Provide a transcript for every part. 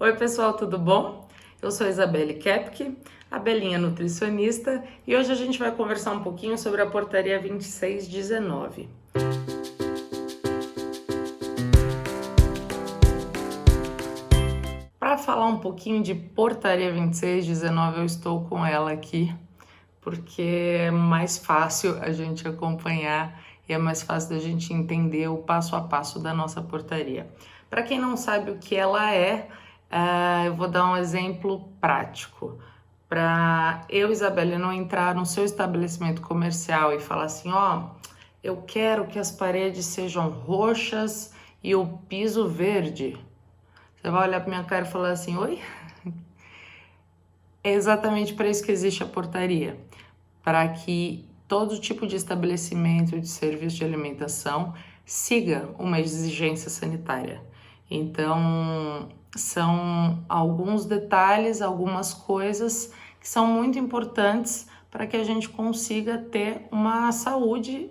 Oi pessoal, tudo bom? Eu sou a Isabelle Kepke, a Belinha nutricionista, e hoje a gente vai conversar um pouquinho sobre a portaria 2619. Para falar um pouquinho de portaria 2619, eu estou com ela aqui, porque é mais fácil a gente acompanhar e é mais fácil da gente entender o passo a passo da nossa portaria. Para quem não sabe o que ela é, eu vou dar um exemplo prático. Para eu, Isabelle, não entrar no seu estabelecimento comercial e falar assim, eu quero que as paredes sejam roxas e o piso verde. Você vai olhar para minha cara e falar assim, oi? É exatamente para isso que existe a portaria, para que todo tipo de estabelecimento de serviço de alimentação siga uma exigência sanitária. Então, são alguns detalhes, algumas coisas que são muito importantes para que a gente consiga ter uma saúde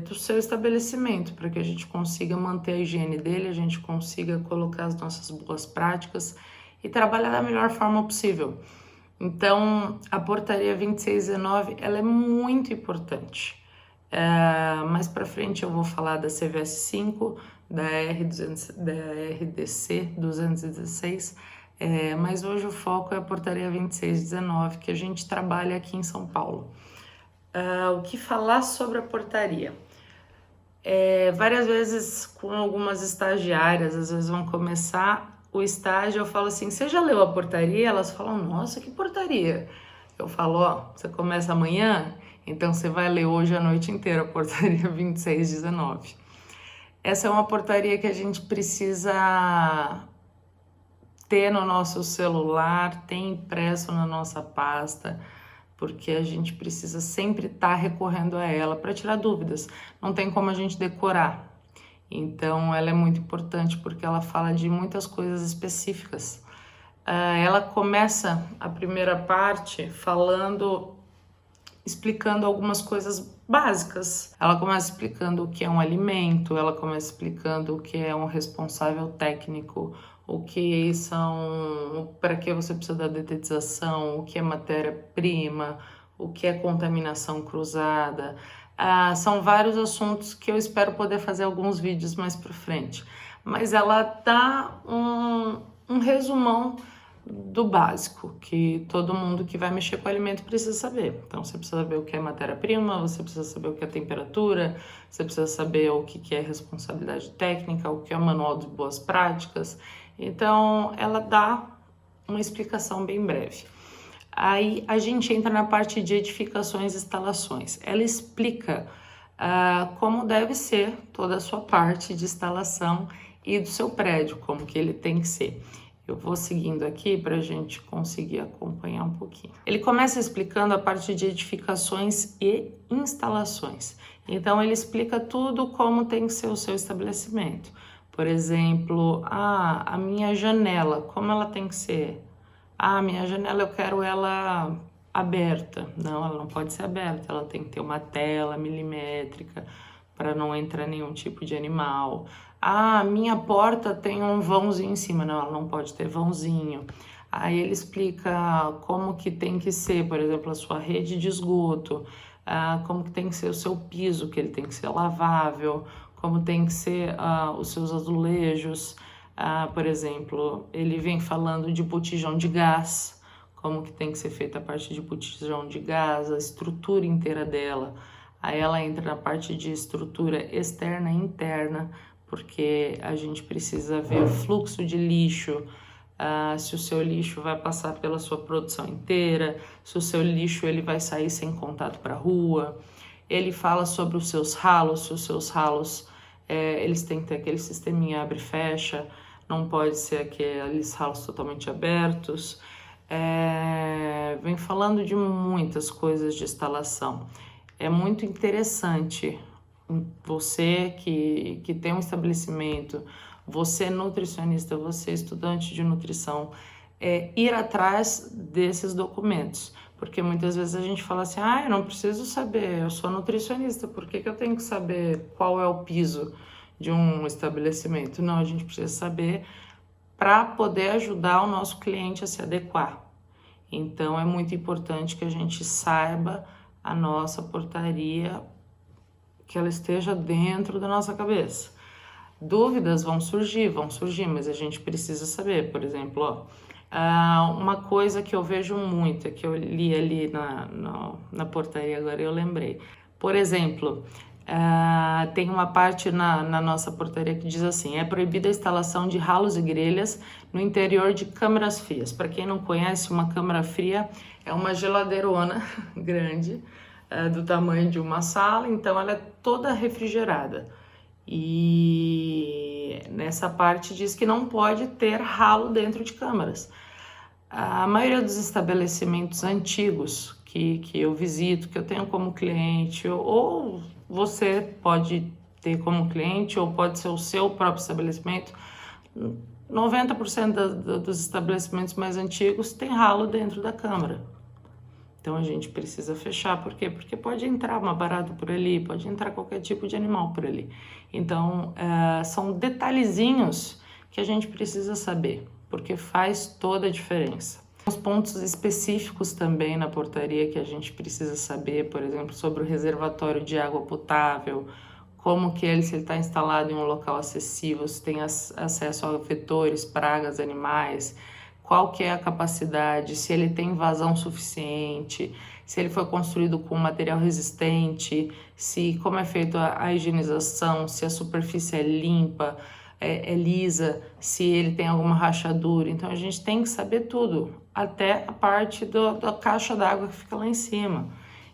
do seu estabelecimento, para que a gente consiga manter a higiene dele, a gente consiga colocar as nossas boas práticas e trabalhar da melhor forma possível. Então, a portaria 2619, ela é muito importante. Mais para frente eu vou falar da CVS 5, da RDC 216, mas hoje o foco é a portaria 2619, que a gente trabalha aqui em São Paulo. O que falar sobre a portaria? Várias vezes com algumas estagiárias, às vezes vão começar o estágio, eu falo assim, você já leu a portaria? Elas falam, nossa, que portaria? Eu falo, você começa amanhã? Então você vai ler hoje a noite inteira a portaria 2619. Essa é uma portaria que a gente precisa ter no nosso celular, ter impresso na nossa pasta, porque a gente precisa sempre estar recorrendo a ela para tirar dúvidas. Não tem como a gente decorar. Então, ela é muito importante porque ela fala de muitas coisas específicas. Ela começa a primeira parte explicando algumas coisas básicas. Ela começa explicando o que é um alimento, ela começa explicando o que é um responsável técnico, o que são, para que você precisa da detetização, o que é matéria-prima, o que é contaminação cruzada. São vários assuntos que eu espero poder fazer alguns vídeos mais para frente. Mas ela dá um resumão do básico, que todo mundo que vai mexer com alimento precisa saber. Então, você precisa saber o que é matéria-prima, você precisa saber o que é temperatura, você precisa saber o que é responsabilidade técnica, o que é o manual de boas práticas. Então, ela dá uma explicação bem breve. Aí a gente entra na parte de edificações e instalações. Ela explica como deve ser toda a sua parte de instalação e do seu prédio, como que ele tem que ser. Eu vou seguindo aqui para a gente conseguir acompanhar um pouquinho. Ele começa explicando a parte de edificações e instalações. Então, ele explica tudo como tem que ser o seu estabelecimento. Por exemplo, a minha janela, como ela tem que ser? Minha janela eu quero ela aberta. Não, ela não pode ser aberta, ela tem que ter uma tela milimétrica para não entrar nenhum tipo de animal. Minha porta tem um vãozinho em cima. Não, ela não pode ter vãozinho. Aí ele explica como que tem que ser, por exemplo, a sua rede de esgoto, como que tem que ser o seu piso, que ele tem que ser lavável, como tem que ser os seus azulejos. Por exemplo, ele vem falando de botijão de gás, como que tem que ser feita a parte de botijão de gás, a estrutura inteira dela. Aí ela entra na parte de estrutura externa e interna, porque a gente precisa ver o fluxo de lixo, se o seu lixo vai passar pela sua produção inteira, se o seu lixo ele vai sair sem contato para a rua. Ele fala sobre os seus ralos, se os seus ralos eles têm que ter aquele sisteminha abre e fecha, não pode ser aqueles ralos totalmente abertos. Vem falando de muitas coisas de instalação. É muito interessante você que tem um estabelecimento, você nutricionista, você estudante de nutrição, ir atrás desses documentos. Porque muitas vezes a gente fala assim, eu não preciso saber, eu sou nutricionista, por que eu tenho que saber qual é o piso de um estabelecimento? Não, a gente precisa saber para poder ajudar o nosso cliente a se adequar. Então, é muito importante que a gente saiba a nossa portaria, que ela esteja dentro da nossa cabeça. Dúvidas vão surgir, mas a gente precisa saber. Por exemplo, uma coisa que eu vejo muito, que eu li ali na portaria, agora eu lembrei. Por exemplo, tem uma parte na nossa portaria que diz assim: é proibida a instalação de ralos e grelhas no interior de câmaras frias. Para quem não conhece, uma câmara fria é uma geladeirona grande, do tamanho de uma sala, então ela é toda refrigerada. E nessa parte diz que não pode ter ralo dentro de câmaras. A maioria dos estabelecimentos antigos que eu visito, que eu tenho como cliente, ou você pode ter como cliente, ou pode ser o seu próprio estabelecimento, 90% dos estabelecimentos mais antigos tem ralo dentro da câmara. Então a gente precisa fechar, por quê? Porque pode entrar uma barata por ali, pode entrar qualquer tipo de animal por ali. Então são detalhezinhos que a gente precisa saber, porque faz toda a diferença. Os pontos específicos também na portaria que a gente precisa saber, por exemplo, sobre o reservatório de água potável, como que se ele está instalado em um local acessível, se tem acesso a vetores, pragas, animais, qual que é a capacidade, se ele tem vazão suficiente, se ele foi construído com material resistente, como é feita a higienização, se a superfície é limpa, é lisa, se ele tem alguma rachadura. Então a gente tem que saber tudo, até a parte da caixa d'água que fica lá em cima,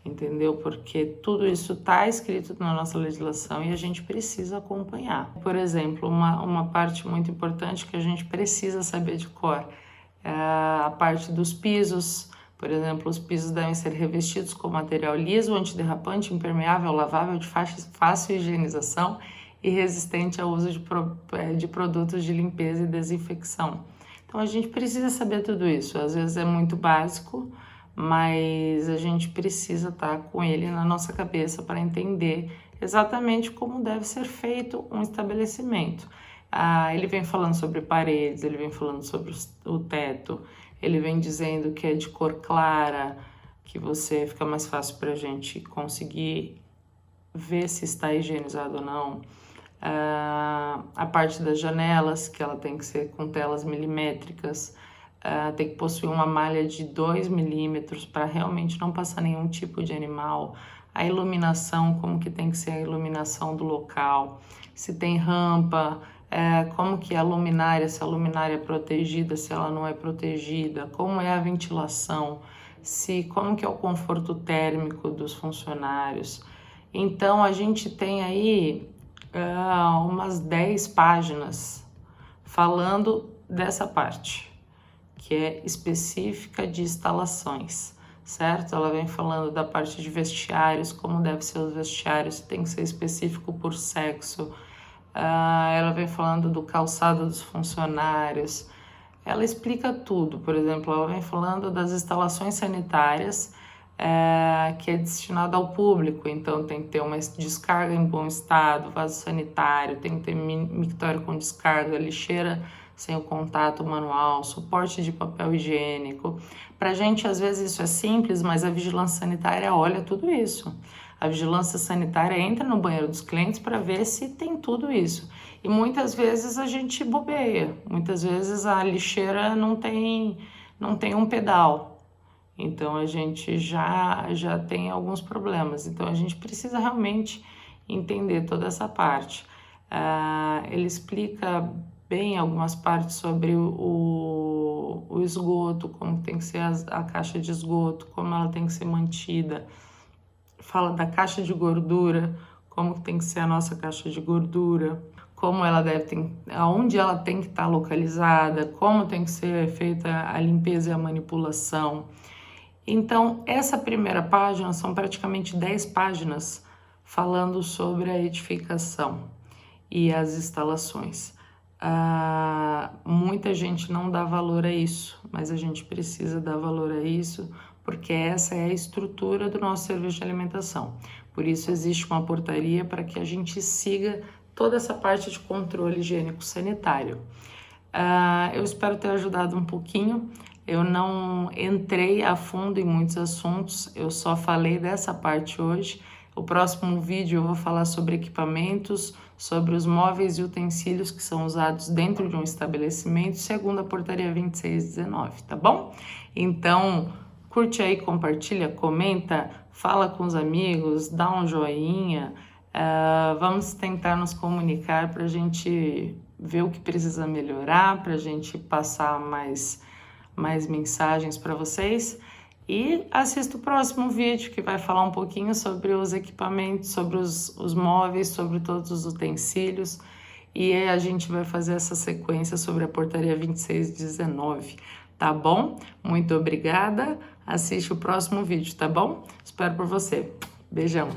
entendeu? Porque tudo isso está escrito na nossa legislação e a gente precisa acompanhar. Por exemplo, uma parte muito importante que a gente precisa saber de cor é a parte dos pisos. Por exemplo, os pisos devem ser revestidos com material liso, antiderrapante, impermeável, lavável, de fácil higienização e resistente ao uso de produtos de limpeza e desinfecção. Então a gente precisa saber tudo isso. Às vezes é muito básico, mas a gente precisa estar com ele na nossa cabeça para entender exatamente como deve ser feito um estabelecimento. Ele vem falando sobre paredes, ele vem falando sobre o teto, ele vem dizendo que é de cor clara, que fica mais fácil para a gente conseguir ver se está higienizado ou não. A parte das janelas, que ela tem que ser com telas milimétricas, tem que possuir uma malha de 2 milímetros para realmente não passar nenhum tipo de animal. A iluminação, como que tem que ser a iluminação do local, se tem rampa, como que é a luminária, se a luminária é protegida, se ela não é protegida, como é a ventilação, como que é o conforto térmico dos funcionários. Então a gente tem aí umas 10 páginas falando dessa parte, que é específica de instalações, certo? Ela vem falando da parte de vestiários, como deve ser os vestiários, tem que ser específico por sexo. Ela vem falando do calçado dos funcionários. Ela explica tudo. Por exemplo, ela vem falando das instalações sanitárias, que é destinado ao público, então tem que ter uma descarga em bom estado, vaso sanitário, tem que ter mictório com descarga, lixeira sem o contato manual, suporte de papel higiênico. Pra gente, às vezes, isso é simples, mas a vigilância sanitária olha tudo isso. A vigilância sanitária entra no banheiro dos clientes para ver se tem tudo isso. E muitas vezes a gente bobeia, muitas vezes a lixeira não tem um pedal. Então a gente já tem alguns problemas. Então a gente precisa realmente entender toda essa parte. Ele explica bem algumas partes sobre o esgoto, como tem que ser a caixa de esgoto, como ela tem que ser mantida. Fala da caixa de gordura, como tem que ser a nossa caixa de gordura, como ela aonde ela tem que estar localizada, como tem que ser feita a limpeza e a manipulação. Então, essa primeira página são praticamente 10 páginas falando sobre a edificação e as instalações. Muita gente não dá valor a isso, mas a gente precisa dar valor a isso, porque essa é a estrutura do nosso serviço de alimentação. Por isso existe uma portaria para que a gente siga toda essa parte de controle higiênico sanitário. Eu espero ter ajudado um pouquinho. Eu não entrei a fundo em muitos assuntos, eu só falei dessa parte hoje. O próximo vídeo eu vou falar sobre equipamentos, sobre os móveis e utensílios que são usados dentro de um estabelecimento, segundo a portaria 2619, tá bom? Então, curte aí, compartilha, comenta, fala com os amigos, dá um joinha. Vamos tentar nos comunicar para a gente ver o que precisa melhorar, para a gente passar mais mensagens para vocês. E assista o próximo vídeo que vai falar um pouquinho sobre os equipamentos, sobre os móveis, sobre todos os utensílios. E a gente vai fazer essa sequência sobre a portaria 2619, tá bom? Muito obrigada. Assiste o próximo vídeo, tá bom? Espero por você. Beijão.